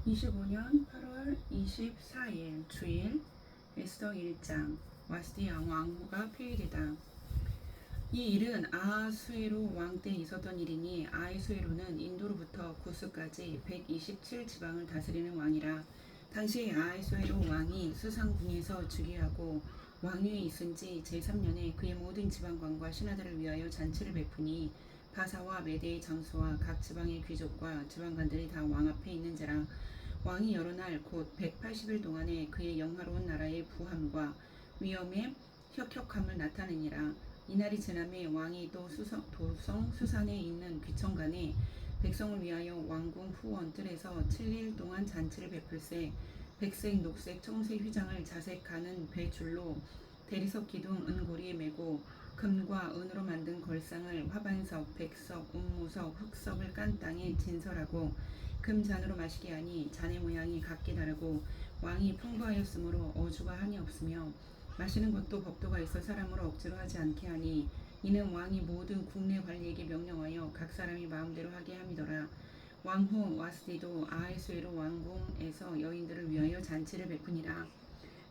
25년 8월 24일 주일 에스더 1장 와스디 왕후가 폐위되다. 이 일은 아하수에로 왕 때 있었던 일이니 아하수에로는 인도로부터 구스까지 127지방을 다스리는 왕이라. 당시 아하수에로 왕이 수상궁에서 즉위하고 왕위에 있은 지 제3년에 그의 모든 지방관과 신하들을 위하여 잔치를 베푸니 바사와 메대의 장수와 각 지방의 귀족과 지방관들이 다 왕 앞에 있는지라. 왕이 여러 날 곧 180일 동안에 그의 영화로운 나라의 부함과 위엄의 혁혁함을 나타내니라. 이날이 지나매 왕이 또 도성 수산에 있는 귀청간에 백성을 위하여 왕궁 후원 뜰에서 7일 동안 잔치를 베풀세 백색, 녹색, 청색 휘장을 자색하는 배줄로 대리석 기둥 은고리에 메고 금과 은으로 만든 걸상을 화반석, 백석, 옥무석, 흑석을 깐 땅에 진설하고 금잔으로 마시게 하니 잔의 모양이 각기 다르고 왕이 풍부하였으므로 어주가 한이 없으며 마시는 것도 법도가 있어 사람으로 억지로 하지 않게 하니 이는 왕이 모든 국내 관리에게 명령하여 각 사람이 마음대로 하게 함이더라. 왕후 와스디도 아하수에로 왕궁에서 여인들을 위하여 잔치를 베푸니라.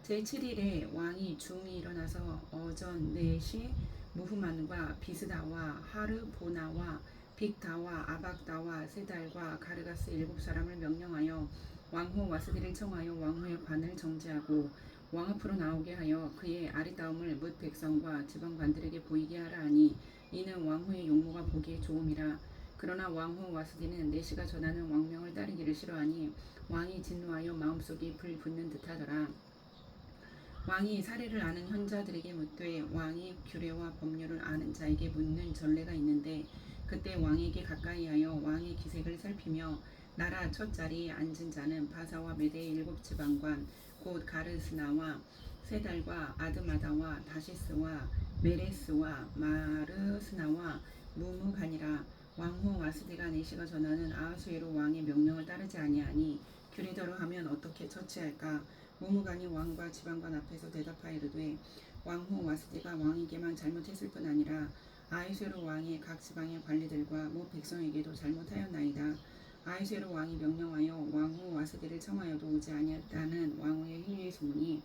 제7일에 왕이 중이 일어나서 어전 넷이 무후만과 비스다와 하르보나와 빅다와 아박다와 세달과 가르가스 7사람을 명령하여 왕후 와스디를 청하여 왕후의 관을 정지하고 왕 앞으로 나오게 하여 그의 아리따움을 뭇 백성과 지방관들에게 보이게 하라 하니 이는 왕후의 용모가 보기에 좋음이라. 그러나 왕후 와스디는 내시가 전하는 왕명을 따르기를 싫어하니 왕이 진노하여 마음속이 불붙는 듯하더라. 왕이 사례를 아는 현자들에게 묻되 왕이 규례와 법률을 아는 자에게 묻는 전례가 있는데 그때 왕에게 가까이하여 왕의 기색을 살피며 나라 첫 자리에 앉은 자는 바사와 메대의 7지방관 곧 가르스나와 세달과 아드마다와 다시스와 메레스와 마르스나와 무무간이라. 왕후 와스디가 내시가 전하는 아하수에로 왕의 명령을 따르지 아니하니 규례대로 하면 어떻게 처치할까. 무무간이 왕과 지방관 앞에서 대답하이르되 왕후 와스디가 왕에게만 잘못했을 뿐 아니라 아하수에로 왕의 각 지방의 관리들과 모 백성에게도 잘못하였나이다. 아하수에로 왕이 명령하여 왕후 와스디를 청하여도 오지 아니했다는 왕후의 행위의 소문이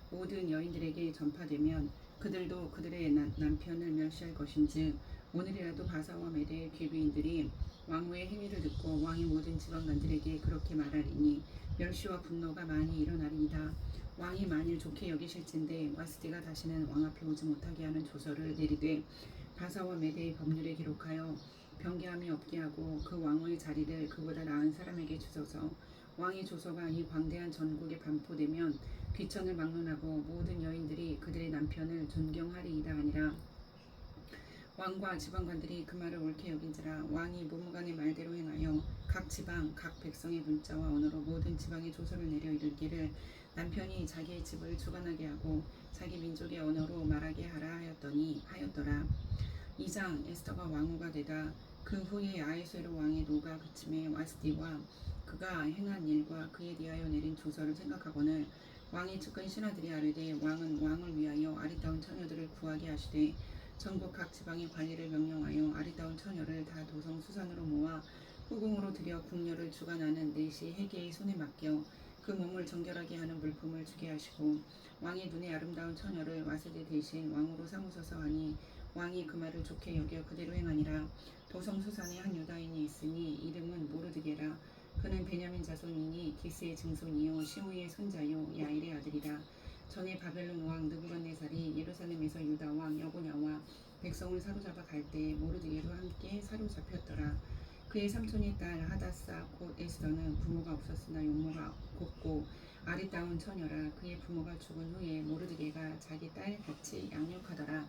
모든 여인들에게 전파되면 그들도 그들의 남편을 멸시할 것인즉 오늘이라도 바사와 메대의 귀부인들이 왕후의 행위를 듣고 왕의 모든 지방관들에게 그렇게 말하리니 멸시와 분노가 많이 일어나리이다. 왕이 만일 좋게 여기실진데 와스디가 다시는 왕 앞에 오지 못하게 하는 조서를 내리되 바사와 메대의 법률에 기록하여 변개함이 없게 하고 그 왕후의 자리를 그보다 나은 사람에게 주소서. 왕의 조서가 이 광대한 전국에 반포되면 귀천을 막론하고 모든 여인들이 그들의 남편을 존경하리이다 하니라. 왕과 지방관들이 그 말을 옳게 여긴지라. 왕이 무무간의 말대로 행하여 각 지방 각 백성의 문자와 언어로 모든 지방에 조서를 내려 이르기를 남편이 자기의 집을 주관하게 하고 자기 민족의 언어로 말하게 하라 하였더라. 2장 에스더가 왕후가 되다. 그 후에 아하수에로 왕의 노가 그침에 와스디와 그가 행한 일과 그에 대하여 내린 조서를 생각하거늘 왕의 측근 신하들이 아뢰되 왕은 왕을 위하여 아리따운 처녀들을 구하게 하시되 전국 각 지방의 관리를 명령하여 아리따운 처녀를 다 도성 수산으로 모아 후궁으로 들여 궁녀를 주관하는 넷이 해계의 손에 맡겨 그 몸을 정결하게 하는 물품을 주게 하시고 왕의 눈에 아름다운 처녀를 와스디 대신 왕으로 삼으소서 하니 왕이 그 말을 좋게 여겨 그대로 행하니라. 도성 수산에 한 유다인이 있으니 이름은 모르드게라. 그는 베냐민 자손이니 기스의 증손이요 시므이의 손자요 야일의 아들이라. 전에 바벨론 왕 느부갓네살이 예루살렘에서 유다 왕 여고냐와 백성을 사로잡아 갈 때 모르드게로 함께 사로잡혔더라. 그의 삼촌의 딸 하다사 곧 에스더는 부모가 없었으나 용모가 곱고 아리따운 처녀라. 그의 부모가 죽은 후에 모르드게가 자기 딸 같이 양육하더라.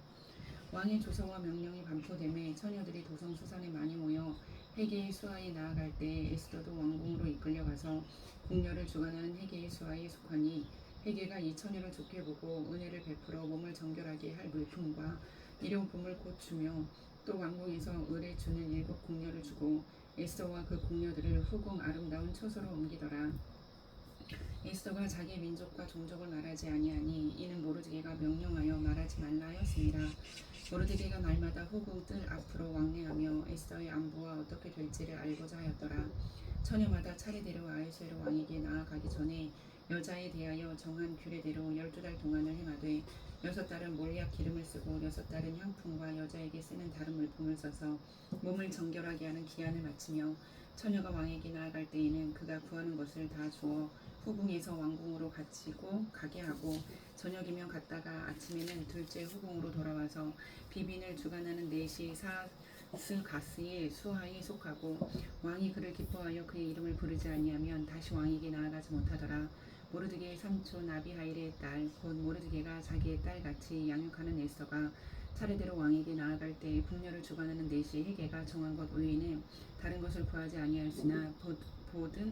왕의 조서와 명령이 반포되매 처녀들이 도성 수산에 많이 모여 해계의 수하에 나아갈 때 에스더도 왕궁으로 이끌려가서 궁녀를 주관하는 해계의 수하에 속하니 해계가 이 처녀를 좋게 보고 은혜를 베풀어 몸을 정결하게 할 물품과 일용품을 곧 주며 또 왕궁에서 을에 주는 7궁녀를 주고 에스더와 그 궁녀들을 후궁 아름다운 처소로 옮기더라. 에스더가 자기 민족과 종족을 말하지 아니하니 이는 모르드게가 명령하여 말하지 말라 하였습니다. 모르드게가 날마다 후궁 뜰 앞으로 왕래하며 에스더의 안부와 어떻게 될지를 알고자 하였더라. 처녀마다 차례대로 아하수에로 왕에게 나아가기 전에 여자에 대하여 정한 규례대로 12달 동안을 행하되 6달은 몰약 기름을 쓰고 6달은 향품과 여자에게 쓰는 다른 물품을 써서 몸을 정결하게 하는 기한을 마치며 처녀가 왕에게 나아갈 때에는 그가 구하는 것을 다 주어 후궁에서 왕궁으로 갇히고 가게 하고 저녁이면 갔다가 아침에는 둘째 후궁으로 돌아와서 비빈을 주관하는 넷이 사스가스의 수하에 속하고 왕이 그를 기뻐하여 그의 이름을 부르지 아니하면 다시 왕에게 나아가지 못하더라. 모르드게의 삼촌 아비하일의 딸 곧 모르드게가 자기의 딸같이 양육하는 에스더가 차례대로 왕에게 나아갈 때 궁녀를 주관하는 넷이 헤게가 정한 것 외에는 다른 것을 구하지 아니하였으나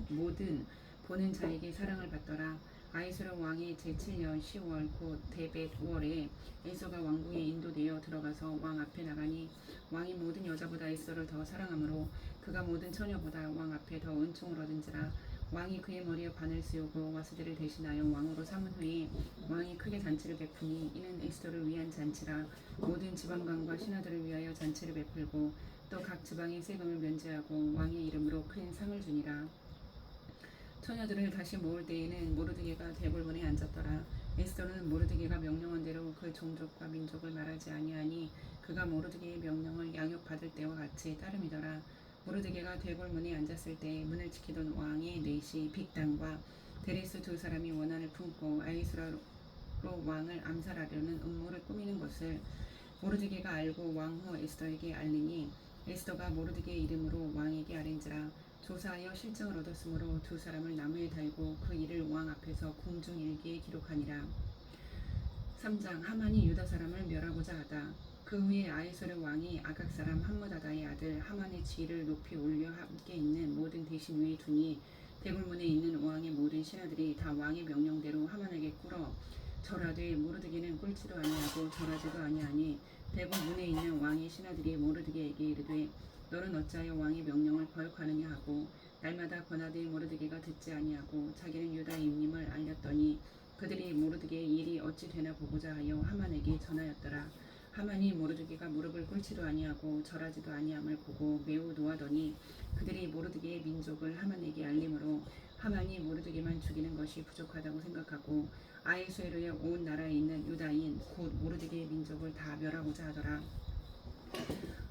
모든 보는 자에게 사랑을 받더라. 아이스로 왕의 제7년 10월 곧 데벳월에 에스더가 왕궁에 인도되어 들어가서 왕 앞에 나가니 왕이 모든 여자보다 에스더를 더 사랑하므로 그가 모든 처녀보다 왕 앞에 더 은총을 얻은지라. 왕이 그의 머리에 관을 씌우고 와스들을 대신하여 왕으로 삼은 후에 왕이 크게 잔치를 베푸니 이는 에스더를 위한 잔치라. 모든 지방관과 신하들을 위하여 잔치를 베풀고 또 각 지방의 세금을 면제하고 왕의 이름으로 큰 상을 주니라. 처녀들을 다시 모을 때에는 모르드게가 대궐문에 앉았더라. 에스더는 모르드게가 명령한 대로 그 종족과 민족을 말하지 아니하니 그가 모르드게의 명령을 양육받을 때와 같이 따름이더라. 모르드게가 대궐문에 앉았을 때 문을 지키던 왕의 넷이 빅단과 데레스 두 사람이 원한을 품고 아이수라로 왕을 암살하려는 음모를 꾸미는 것을 모르드게가 알고 왕후 에스더에게 알리니 에스더가 모르드게의 이름으로 왕에게 아뢰니라. 조사하여 실증을 얻었으므로 두 사람을 나무에 달고 그 일을 왕 앞에서 궁중일기에 기록하니라. 3장 하만이 유다 사람을 멸하고자 하다. 그 후에 아하수에로 왕이 아각 사람 함므다다의 아들 하만의 지위를 높이 올려 함께 있는 모든 대신 위에 두니 대궐문에 있는 왕의 모든 신하들이 다 왕의 명령대로 하만에게 꿇어 절하되 모르드게는 꿇지도 아니하고 절하지도 아니하니 대궐문에 있는 왕의 신하들이 모르드게에게 이르되 너는 어찌하여 왕의 명령을 거역하느냐 하고 날마다 권하되 모르드게가 듣지 아니하고 자기는 유다의 임님을 알렸더니 그들이 모르드게의 일이 어찌 되나 보고자 하여 하만에게 전하였더라. 하만이 모르드게가 무릎을 꿇지도 아니하고 절하지도 아니함을 보고 매우 노하더니 그들이 모르드게의 민족을 하만에게 알림으로 하만이 모르드게만 죽이는 것이 부족하다고 생각하고 아하수에로의 온 나라에 있는 유다인 곧 모르드게의 민족을 다 멸하고자 하더라.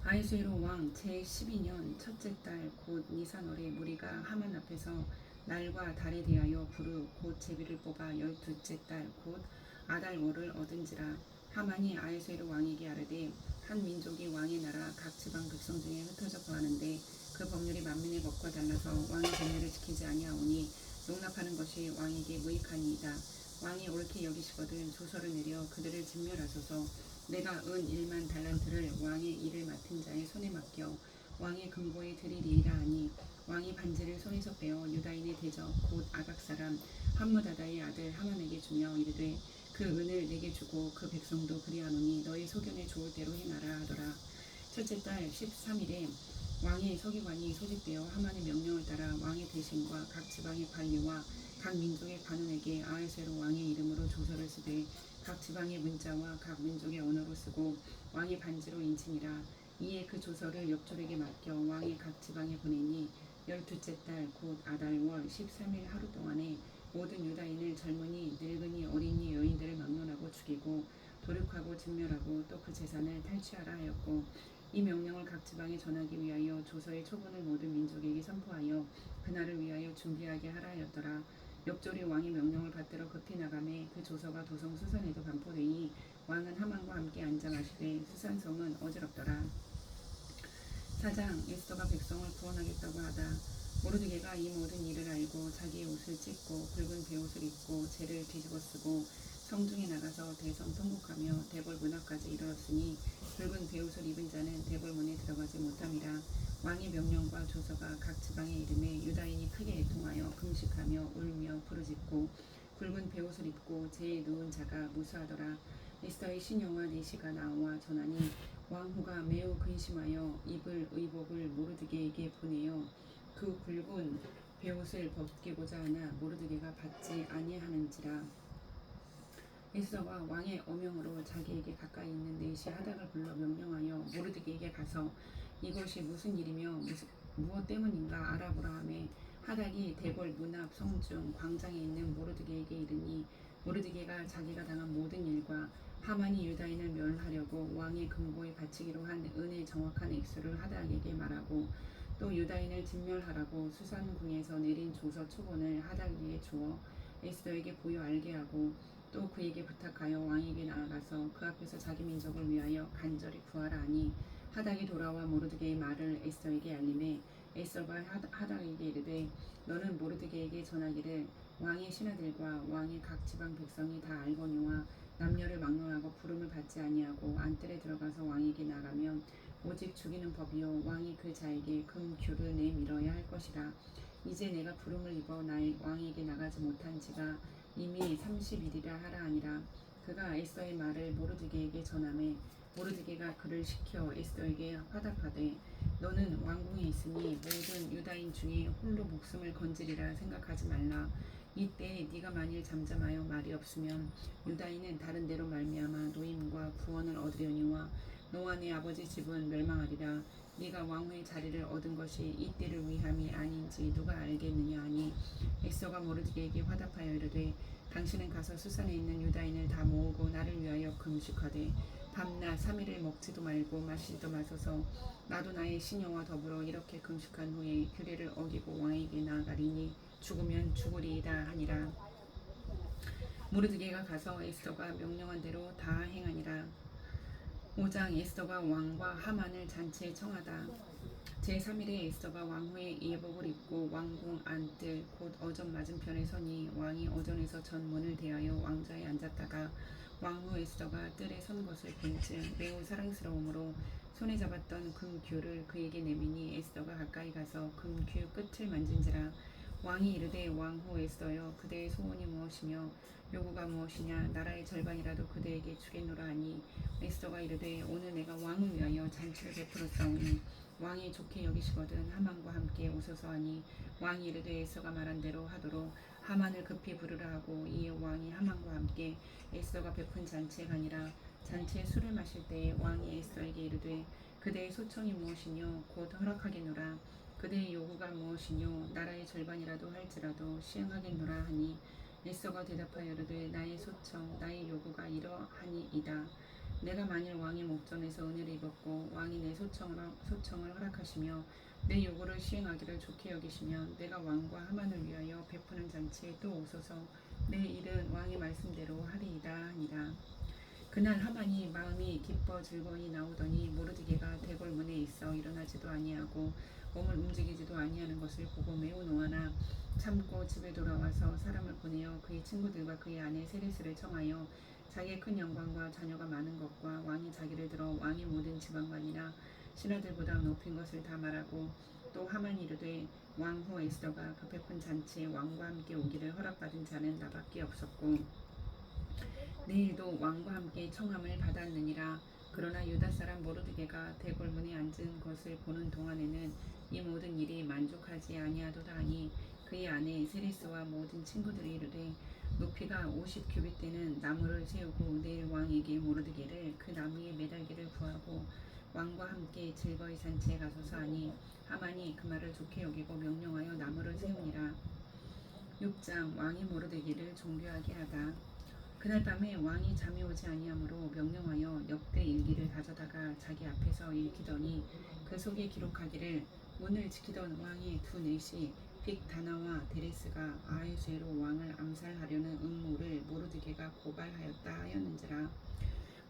아하수에로 왕 제12년 첫째 달 곧 니산월에 무리가 하만 앞에서 날과 달에 대하여 부르 곧 제비를 뽑아 12째 달 곧 아달월을 얻은지라. 하만이 아하수에로 왕에게 아뢰되 한 민족이 왕의 나라 각 지방 백성 중에 흩어져 거하는데 그 법률이 만민의 법과 달라서 왕의 법률을 지키지 아니하오니 용납하는 것이 왕에게 무익하니이다. 왕이 옳게 여기시거든 조서를 내려 그들을 진멸하소서. 내가 은 1만 달란트를 왕의 일을 맡은 자의 손에 맡겨 왕의 금고에 드리리이라 하니 왕이 반지를 손에서 빼어 유다인의 대적 곧 아각 사람 함므다다의 아들 하만에게 주며 이르되 그 은을 내게 주고 그 백성도 그리하노니 너희 소견에 좋을 대로 행하라 하더라. 첫째 달 13일에 왕의 서기관이 소집되어 하만의 명령을 따라 왕의 대신과 각 지방의 관리와 각 민족의 관원에게 아하수에로 왕의 이름으로 조서를 쓰되 각 지방의 문자와 각 민족의 언어로 쓰고 왕의 반지로 인치니라. 이에 그 조서를 엽졸에게 맡겨 왕의 각 지방에 보내니 12째 달 곧 아달월 13일 하루 동안에 모든 유다인을 젊은이 늙은이 어린이 여인들을 막론하고 죽이고 도륙하고 진멸하고 또 그 재산을 탈취하라 하였고 이 명령을 각 지방에 전하기 위하여 조서의 초본을 모든 민족에게 선포하여 그날을 위하여 준비하게 하라 하였더라. 엽졸이 왕의 명령을 받들어 급히 나가매 그 조서가 도성 수산에도 반포되니 왕은 하만과 함께 앉아 마시되 수산성은 어지럽더라. 4장 에스더가 백성을 구원하겠다고 하다. 모르드게가 이 모든 일을 알고 자기의 옷을 찢고 붉은 베옷을 입고 재를 뒤집어 쓰고 성중에 나가서 대성 통곡하며 대궐 문 앞까지 이르렀으니 붉은 베옷을 입은 자는 대궐 문에 들어가지 못함이라. 왕의 명령과 조서가 각 지방에 이름에 유다인이 크게 애통하여 금식하며 울며 부르짖고 굵은 베옷을 입고 재에 누운 자가 무수하더라. 에스더의 신녀와 내시가 나와 전하니 왕후가 매우 근심하여 입을 의복을 모르드게에게 보내어 그 굵은 베옷을 벗기고자 하나 모르드게가 받지 아니하는지라. 에스더가 왕의 어명으로 자기에게 가까이 있는 넷이 하닥을 불러 명령하여 모르드게에게 가서 이것이 무슨 일이며 무엇 때문인가 알아보라 하매 하닥이 대궐 문 앞 성중 광장에 있는 모르드게에게 이르니 모르드게가 자기가 당한 모든 일과 하만이 유다인을 멸하려고 왕의 금고에 바치기로 한 은의 정확한 액수를 하닥에게 말하고 또 유다인을 진멸하라고 수산궁에서 내린 조서 초본을 하닥에게 주어 에스더에게 보여 알게 하고 또 그에게 부탁하여 왕에게 나아가서 그 앞에서 자기 민족을 위하여 간절히 구하라 하니 하닥이 돌아와 모르드게의 말을 에스더에게 알림해 에스더가 하닥에게 이르되 너는 모르드게에게 전하기를 왕의 신하들과 왕의 각 지방 백성이 다 알거니와 남녀를 막론하고 부름을 받지 아니하고 안뜰에 들어가서 왕에게 나가면 오직 죽이는 법이요 왕이 그 자에게 금규를 내밀어야 할 것이라. 이제 내가 부름을 입어 나의 왕에게 나가지 못한 지가 이미 30일이라 하라 하니라. 그가 에스더의 말을 모르드게에게 전하매 모르드게가 그를 시켜 에스더에게 화답하되 너는 왕궁에 있으니 모든 유다인 중에 홀로 목숨을 건지리라 생각하지 말라. 이때 네가 만일 잠잠하여 말이 없으면 유다인은 다른 데로 말미암아 노임과 구원을 얻으려니와 너와 네 아버지 집은 멸망하리라. 네가 왕후의 자리를 얻은 것이 이 때를 위함이 아닌지 누가 알겠느냐 하니 에스더가 모르드게에게 화답하여 이르되 당신은 가서 수산에 있는 유다인을 다 모으고 나를 위하여 금식하되 밤낮 3일을 먹지도 말고 마시지도 마소서. 나도 나의 시녀와 더불어 이렇게 금식한 후에 규례를 어기고 왕에게 나아가리니 죽으면 죽으리이다 하니라. 모르드게가 가서 에스더가 명령한 대로 다 행하니라. 5장 에스더가 왕과 하만을 잔치에 청하다. 제3일에 에스더가 왕후의 예복을 입고 왕궁 안뜰 곧 어전 맞은편에 서니 왕이 어전에서 전문을 대하여 왕좌에 앉았다가 왕후 에스더가 뜰에 선 것을 본즉 매우 사랑스러움으로 손에 잡았던 금규를 그에게 내미니 에스더가 가까이 가서 금규 끝을 만진지라. 왕이 이르되 왕후 에스더여 그대의 소원이 무엇이며 요구가 무엇이냐 나라의 절반이라도 그대에게 주겠노라 하니 에스더가 이르되 오늘 내가 왕을 위하여 잔치를 베풀었사오니 왕이 좋게 여기시거든 하만과 함께 오소서 하니 왕이 이르되 에스더가 말한 대로 하도록 하만을 급히 부르라 하고 이에 왕이 하만과 함께 에스더가 베푼 잔치에 가니라. 잔치에 술을 마실 때에 왕이 에스더에게 이르되 그대의 소청이 무엇이뇨 곧 허락하겠노라. 그대의 요구가 무엇이뇨 나라의 절반이라도 할지라도 시행하겠노라 하니 에스더가 대답하여 이르되 나의 소청 나의 요구가 이러하니이다. 내가 만일 왕의 목전에서 은혜를 입었고 왕이 내 소청을 허락하시며 내 요구를 시행하기를 좋게 여기시면 내가 왕과 하만을 위하여 베푸는 잔치에 또 오소서. 내 일은 왕의 말씀대로 하리이다 하니라. 그날 하만이 마음이 기뻐 즐거이 나오더니 모르드게가 대궐 문에 있어 일어나지도 아니하고 몸을 움직이지도 아니하는 것을 보고 매우 노하나 참고 집에 돌아와서 사람을 보내어 그의 친구들과 그의 아내 세레스를 청하여 자기의 큰 영광과 자녀가 많은 것과 왕이 자기를 들어 왕의 모든 지방관이나 신하들보다 높인 것을 다 말하고 또 하만이 이르되 왕후 에스더가 그 베푼 잔치에 왕과 함께 오기를 허락받은 자는 나밖에 없었고 내일도 왕과 함께 청함을 받았느니라. 그러나 유다 사람 모르드게가 대궐문에 앉은 것을 보는 동안에는 이 모든 일이 만족하지 아니하도다 하니 그의 아내 세레스와 모든 친구들이 이르되 높이가 50규빗 되는 나무를 세우고 내일 왕에게 모르드게를 그 나무에 매달기를 구하고 왕과 함께 즐거이 잔치에 가소서 하니 하만이 그 말을 좋게 여기고 명령하여 나무를 세우니라. 6장 왕이 모르드게를 존귀하게 하다. 그날 밤에 왕이 잠이 오지 아니하므로 명령하여 역대 일기를 가져다가 자기 앞에서 읽히더니 그 속에 기록하기를 문을 지키던 왕의 두 내시 빅다나와 데레스가 아하수에로 왕을 암살하려는 음모를 모르드게가 고발하였다 하였는지라.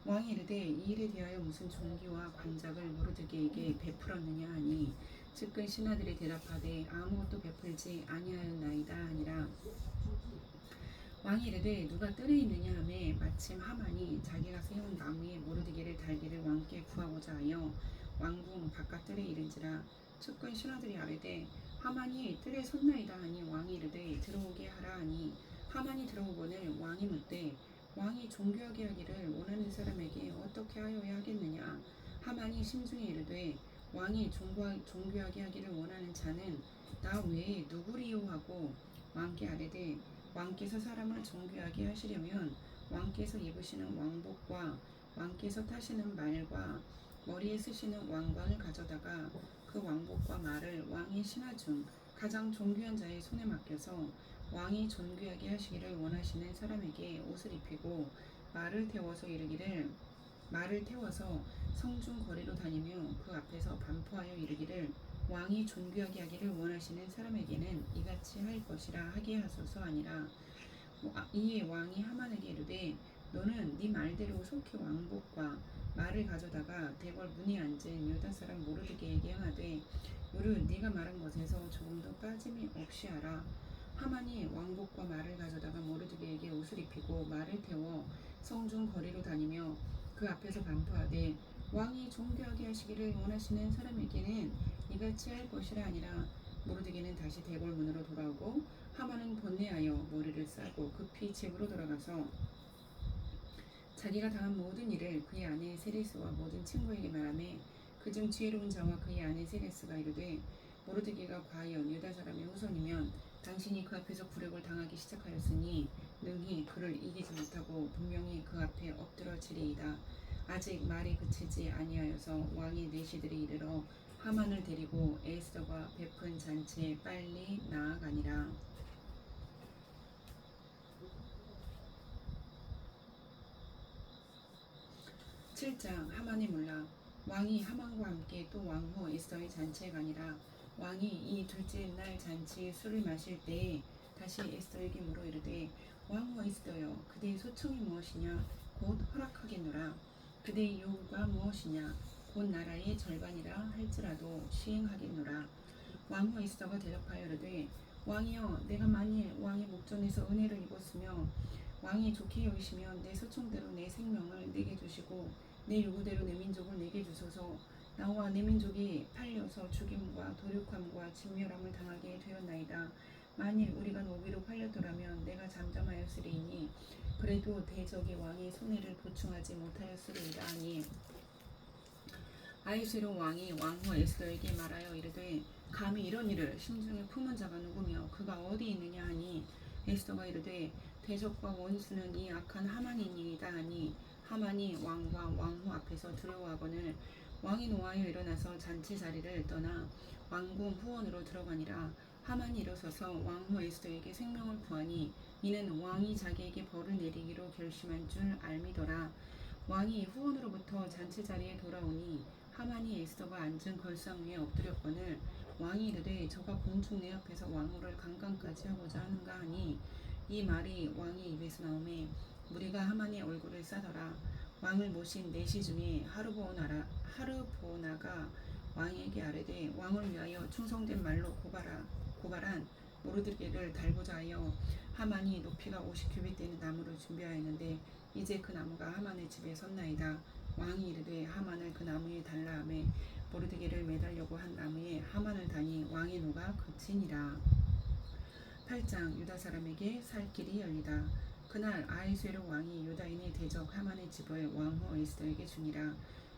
왕이 이르되 이 일에 대하여 무슨 존귀와 관작을 모르드게에게 베풀었느냐 하니 측근 신하들이 대답하되 아무것도 베풀지 아니하였나이다 하니라. 왕이 이르되 누가 뜰에 있느냐 하매 마침 하만이 자기가 세운 나무에 모르드게를 달기를 왕께 구하고자 하여 왕궁 바깥 뜰에 이른지라. 측근 신하들이 아뢰되 하만이 뜰에 섰나이다 하니 왕이 이르되 들어오게 하라 하니 하만이 들어오거늘 왕이 묻되 왕이 존귀하게 하기를 원하는 사람에게 어떻게 하여야 하겠느냐. 하만이 심중에 이르되 왕이 존귀하게 하기를 원하는 자는 나 외에 누구리요 하고 왕께 아뢰되 왕께서 사람을 존귀하게 하시려면 왕께서 입으시는 왕복과 왕께서 타시는 말과 머리에 쓰시는 왕관을 가져다가 그 왕복과 말을 왕의 신하 중 가장 존귀한 자의 손에 맡겨서 왕이 존귀하게 하시기를 원하시는 사람에게 옷을 입히고 말을 태워서 성중 거리로 다니며 그 앞에서 반포하여 이르기를 왕이 존귀하게 하기를 원하시는 사람에게는 이같이 할 것이라 하게 하소서 아니라. 이에 왕이 하만에게 이르되 너는 네 말대로 속히 왕복과 말을 가져다가 대궐 문에 앉은 유다 사람 모르드게에게 행하되 요를 네가 말한 것에서 조금도 빠짐이 없이 하라. 하만이 왕복과 말을 가져다가 모르드게에게 옷을 입히고 말을 태워 성중 거리로 다니며 그 앞에서 반포하되 왕이 존귀하게 하시기를 원하시는 사람에게는 이같이 할 것이라 아니라. 모르드게는 다시 대궐 문으로 돌아오고 하만은 번뇌하여 머리를 싸고 급히 집으로 돌아가서 자기가 당한 모든 일을 그의 아내 세레스와 모든 친구에게 말하며 그중 지혜로운 자와 그의 아내 세레스가 이르되 모르드게가 과연 유다 사람의 후손이면 당신이 그 앞에서 굴욕을 당하기 시작하였으니 능히 그를 이기지 못하고 분명히 그 앞에 엎드러지리이다. 아직 말이 그치지 아니하여서 왕의 내시들이 이르러 하만을 데리고 에스더가 베푼 잔치에 빨리 나아가니라. 7장. 하만의 문라. 왕이 하만과 함께 또 왕후 에스더의 잔치에 가니라. 왕이 이 둘째 날 잔치 술을 마실 때에 다시 에스더에게 물어 이르되 왕후 에스더여 그대의 소청이 무엇이냐 곧 허락하겠노라. 그대의 요구가 무엇이냐 곧 나라의 절반이라 할지라도 시행하겠노라. 왕후 에스더가 대답하여 이르되 왕이여 내가 만일 왕의 목전에서 은혜를 입었으며 왕이 좋게 여기시면 내 소청대로 내 생명을 내게 주시고 내 요구대로 내 민족을 내게 주소서. 나와 내 민족이 팔려서 죽임과 도륙함과 진멸함을 당하게 되었나이다. 만일 우리가 노비로 팔렸더라면 내가 잠잠하였으리이니 그래도 대적이 왕의 손해를 보충하지 못하였으리이다 하니. 아하수에로 왕이 왕후 에스더에게 말하여 이르되 감히 이런 일을 심중에 품은 자가 누구며 그가 어디 있느냐 하니. 에스더가 이르되 대적과 원수는 이 악한 하만이니이다 하니. 하만이 왕과 왕후 앞에서 두려워하거늘 왕이 노하여 일어나서 잔치 자리를 떠나 왕궁 후원으로 들어가니라. 하만이 일어서서 왕후 에스더에게 생명을 구하니 이는 왕이 자기에게 벌을 내리기로 결심한 줄 알미더라. 왕이 후원으로부터 잔치 자리에 돌아오니 하만이 에스더가 앉은 걸상 위에 엎드렸거늘 왕이 이르되 저가 공중 내 앞에서 왕후를 강간까지 하고자 하는가 하니. 이 말이 왕의 입에서 나오매 무리가 하만의 얼굴을 싸더라. 왕을 모신 내시 중에 하르보나가 왕에게 아뢰되 왕을 위하여 충성된 말로 고발한 모르드게를 달고자 하여 하만이 높이가 50규빗 되는 나무를 준비하였는데 이제 그 나무가 하만의 집에 섰나이다. 왕이 이르되 하만을 그 나무에 달라 하매 모르드게를 매달려고 한 나무에 하만을 다니 왕의 노가 그치니라. 8장. 유다 사람에게 살 길이 열리다. 그날 아하수에로 왕이 유다인의 대적 하만의 집을 왕후 에스더에게 주니라.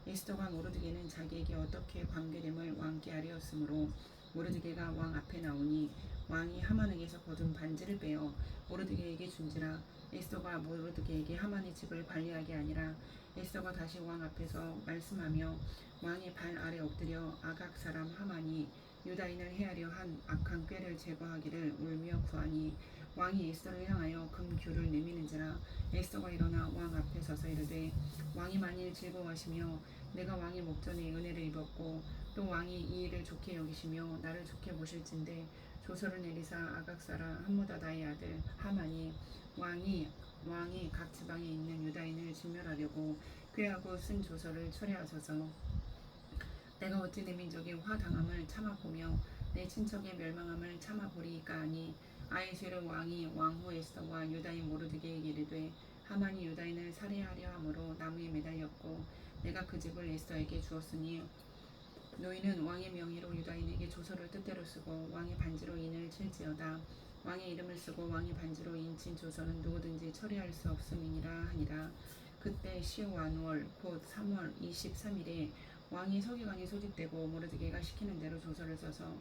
에스더가 모르드게는 자기에게 어떻게 관계됨을 왕께 아뢰었으므로 모르드게가 왕 앞에 나오니 왕이 하만에게서 거둔 반지를 빼어 모르드게에게 준지라. 에스더가 모르드게에게 하만의 집을 관리하게 아니라 에스더가 다시 왕 앞에서 말씀하며 왕의 발 아래 엎드려 아각 사람 하만이 유다인을 해하려 한 악한 꾀를 제거하기를 울며 구하니. 왕이 에스더를 향하여 금규를 내미는지라. 에스더가 일어나 왕 앞에 서서 이르되 왕이 만일 즐거워하시며 내가 왕의 목전에 은혜를 입었고 또 왕이 이 일을 좋게 여기시며 나를 좋게 보실진대 조서를 내리사 아각 사람 함무다다의 아들 하만이 왕이 각 지방에 있는 유다인을 진멸하려고 꾀하고 쓴 조서를 철회하소서. 내가 어찌 내 민족의 화당함을 참아보며 내 친척의 멸망함을 참아보리이까 하니. 아하수에로 왕이 왕후 에스더와 유다인 모르드게에게 이르되 하만이 유다인을 살해하려 함으로 나무에 매달렸고 내가 그 집을 에스더에게 주었으니 너희는 왕의 명의로 유다인에게 조서를 뜻대로 쓰고 왕의 반지로 인을 칠지어다. 왕의 이름을 쓰고 왕의 반지로 인친 조서는 누구든지 처리할 수 없음이니라 하니라. 그때 시완월 곧 3월 23일에 왕이 서기관이 소집되고 모르드게가 시키는 대로 조서를 써서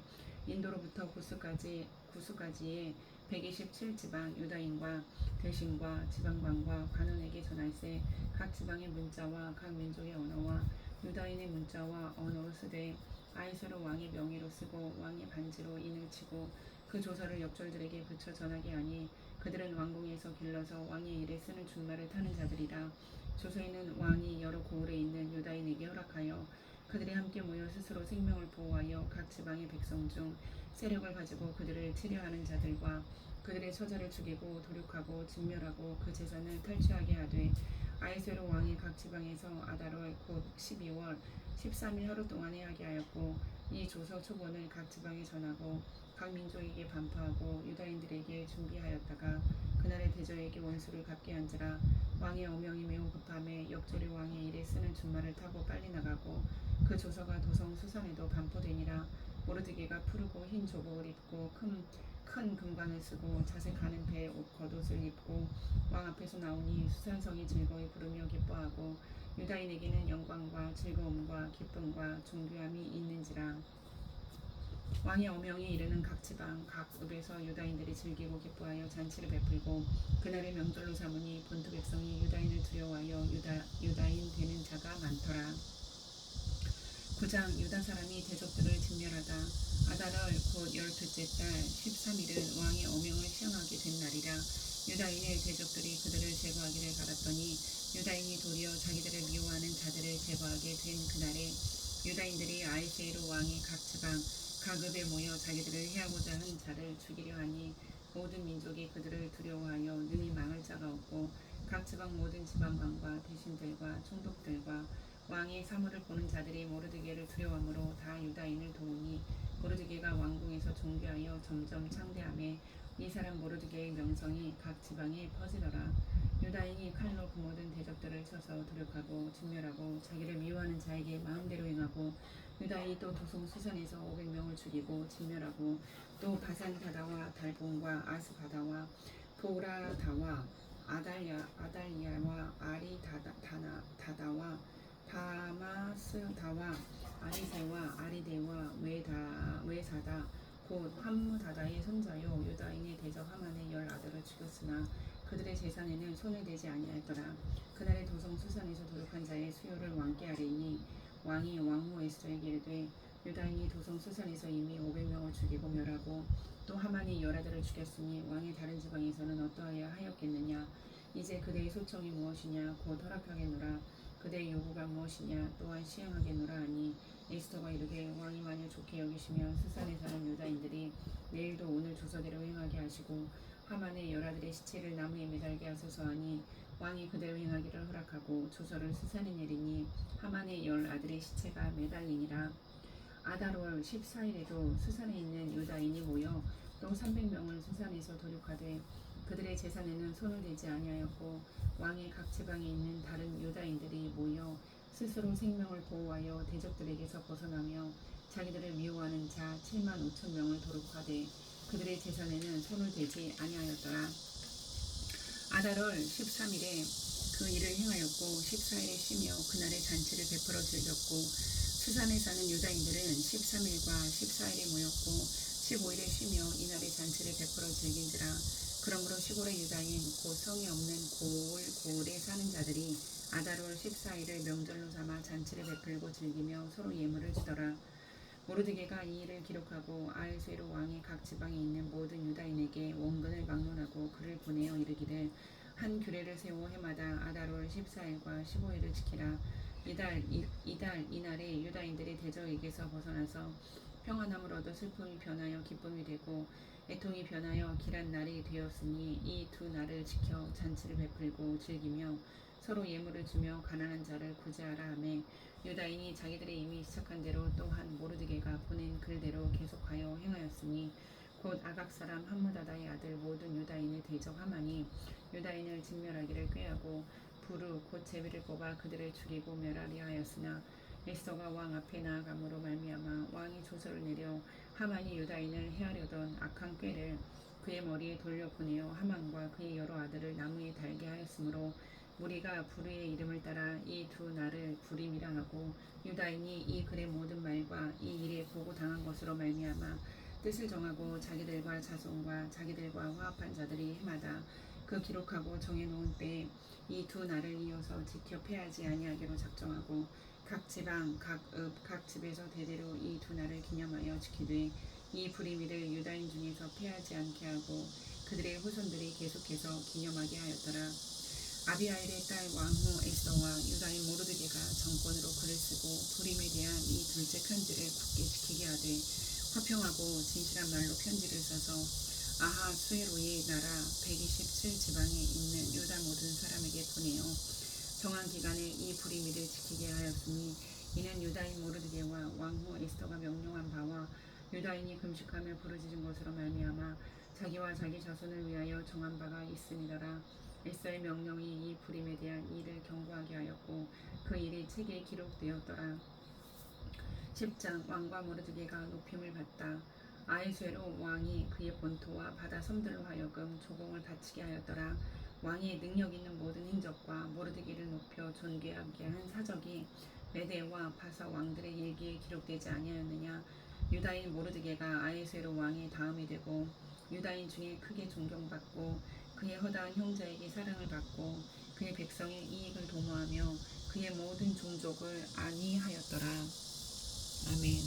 인도로부터 구스까지의 127지방 유다인과 대신과 지방관과 관원에게 전할세. 각 지방의 문자와 각 민족의 언어와 유다인의 문자와 언어로 쓰되 아이스로 왕의 명의로 쓰고 왕의 반지로 인을 치고 그 조서를 역졸들에게 붙여 전하게 하니 그들은 왕궁에서 길러서 왕의 일에 쓰는 준말을 타는 자들이라. 조서에는 왕이 여러 고을에 있는 유다인에게 허락하여 그들이 함께 모여 스스로 생명을 보호하여 각 지방의 백성 중 세력을 가지고 그들을 치려하는 자들과 그들의 처자를 죽이고 도륙하고 진멸하고 그 재산을 탈취하게 하되 아이스로 왕이 각 지방에서 아달월 곧 12월 13일 하루 동안에 하게 하였고 이 조서 초본을 각 지방에 전하고 각 민족에게 반포하고 유다인들에게 준비하였다가 그날의 대저에게 원수를 갚게 한지라. 왕의 어명이 매우 급함에 역졸이 왕의 일에 쓰는 준말을 타고 빨리 나가고 그 조서가 도성 수산에도 반포되니라. 모르드게가 푸르고 흰 조복을 입고 큰 금관을 쓰고 자색하는 배에 옷 겉옷을 입고 왕 앞에서 나오니 수산성이 즐거이 부르며 기뻐하고 유다인에게는 영광과 즐거움과 기쁨과 존귀함이 있는지라. 왕의 어명에 이르는 각 지방 각 읍에서 유다인들이 즐기고 기뻐하여 잔치를 베풀고 그날의 명절로 삼으니 본토 백성이 유다인을 두려워하여 유다인 되는 자가 많더라. 9장 유다 사람이 대적들을 진멸하다. 아달월 곧 12째 달 13일은 왕의 어명을 시행하게 된 날이라. 유다인의 대적들이 그들을 제거하기를 바랐더니 유다인이 도리어 자기들을 미워하는 자들을 제거하게 된 그날에 유다인들이 아이세이로 왕이 각 지방 각 읍에 모여 자기들을 해하고자 한 자를 죽이려 하니 모든 민족이 그들을 두려워하여 능히 망할 자가 없고 각 지방 모든 지방관과 대신들과 총독들과 왕의 사물을 보는 자들이 모르드게를 두려워함으로 다 유다인을 도우니 모르드게가 왕궁에서 존귀하여 점점 창대하며 이 사람 모르드게의 명성이 각 지방에 퍼지더라. 유다인이 칼로 그 모든 대적들을 쳐서 도륙하고 진멸하고 자기를 미워하는 자에게 마음대로 행하고 유다인이 또 도송 수산에서 500명을 죽이고 진멸하고 또 바산 다다와 달본과 아스바다와 보라다와 아달리아와 다다와 바마스다와 아리세와 아리데와 외사다 곧 함무다다의 손자요 유다인의 대적 하만의 10아들을 죽였으나 그들의 재산에는 손을 대지 아니하였더라. 그날의 도성 수산에서 도륙한 자의 수요를 왕께 아뢰니 왕이 왕후 에스더에게 이르되 유다인이 도성 수산에서 이미 500명을 죽이고 멸하고 또 하만이 10아들을 죽였으니 왕의 다른 지방에서는 어떠하여 하였겠느냐. 이제 그대의 소청이 무엇이냐 곧 허락하겠노라. 그대의 요구가 무엇이냐 또한 시행하겠노라 하니 에스더가 이르되 왕이 만일 좋게 여기시면 수산에 사는 유다인들이 내일도 오늘 조서대로 행하게 하시고 하만의 10아들의 시체를 나무에 매달게 하소서 하니 왕이 그대로 행하기를 허락하고 조서를 수산에 내리니 하만의 10아들의 시체가 매달리니라. 아달월 14일에도 수산에 있는 유다인이 모여 또 300명을 수산에서 도륙하되 그들의 재산에는 손을 대지 아니하였고 왕의 각 지방에 있는 다른 유다인들이 모여 스스로 생명을 보호하여 대적들에게서 벗어나며 자기들을 미워하는 자 7만 5천 명을 도륙하되 그들의 재산에는 손을 대지 아니하였더라. 아달월 13일에 그 일을 행하였고 14일에 쉬며 그날의 잔치를 베풀어 즐겼고 수산에 사는 유다인들은 13일과 14일에 모였고 15일에 쉬며 이날의 잔치를 베풀어 즐긴지라. 그러므로 시골의 유다인 곧 성이 없는 고을에 사는 자들이 아달월 14일을 명절로 삼아 잔치를 베풀고 즐기며 서로 예물을 주더라. 모르드게가 이 일을 기록하고 아하수에로 왕이 각 지방에 있는 모든 유다인에게 원근을 막론하고 글을 보내어 이르기를 한 규례를 세워 해마다 아달월 14일과 15일을 지키라. 이날에 유다인들이 대적에게서 벗어나서 평안함을 얻어 슬픔이 변하여 기쁨이 되고 애통이 변하여 길한 날이 되었으니 이 두 날을 지켜 잔치를 베풀고 즐기며 서로 예물을 주며 가난한 자를 구제하라 하며 유다인이 자기들이 이미 시작한 대로 또한 모르드게가 보낸 글대로 계속하여 행하였으니 곧 아각 사람 함무다다의 아들 모든 유다인의 대적 하만이 유다인을 진멸하기를 꾀하고 부르 곧 제비를 뽑아 그들을 죽이고 멸하려 하였으나 에스더가 왕 앞에 나아감으로 말미암아 왕이 조서를 내려 하만이 유다인을 해하려던 악한 꾀를 그의 머리에 돌려보내어 하만과 그의 여러 아들을 나무에 달게 하였으므로 무리가 부르의 이름을 따라 이 두 날을 부림이라 하고 유다인이 이 글의 모든 말과 이 일에 보고 당한 것으로 말미암아 뜻을 정하고 자기들과 자손과 자기들과 화합한 자들이 해마다 그 기록하고 정해놓은 때에 이 두 날을 이어서 지켜 패하지 아니하기로 작정하고 각 지방, 각 읍, 각 집에서 대대로 이 두 날을 기념하여 지키되 이 불임일을 유다인 중에서 패하지 않게 하고 그들의 후손들이 계속해서 기념하게 하였더라. 아비하일의 딸 왕후 에스더와 유다인 모르드게가 정권으로 글을 쓰고 불임에 대한 이 둘째 편지를 굳게 지키게 하되 화평하고 진실한 말로 편지를 써서 아하수에로의 나라 127지방에 있는 유다 모든 사람에게 보내어 정한 기간에 이 불임일을 지키게 하였으니 이는 유다인 모르드게와 왕후 에스더가 명령한 바와 유다인이 금식하며 부르짖은 것으로 말미암아 자기와 자기 자손을 위하여 정한 바가 있음이더라. 에스더의 명령이 이 불임에 대한 일을 경고하게 하였고 그 일이 책에 기록되었더라. 10장 왕과 모르드게가 높임을 받다. 아하수에로 왕이 그의 본토와 바다 섬들로 하여금 조공을 바치게 하였더라. 왕의 능력 있는 모든 행적과 모르드게를 높여 존귀하게 한 사적이 메대와 바사 왕들의 일기에 기록되지 아니하였느냐. 유다인 모르드게가 아하수에로 왕의 다음이 되고 유다인 중에 크게 존경받고 그의 허다한 형제에게 사랑을 받고 그의 백성의 이익을 도모하며 그의 모든 종족을 안위하였더라. 아멘.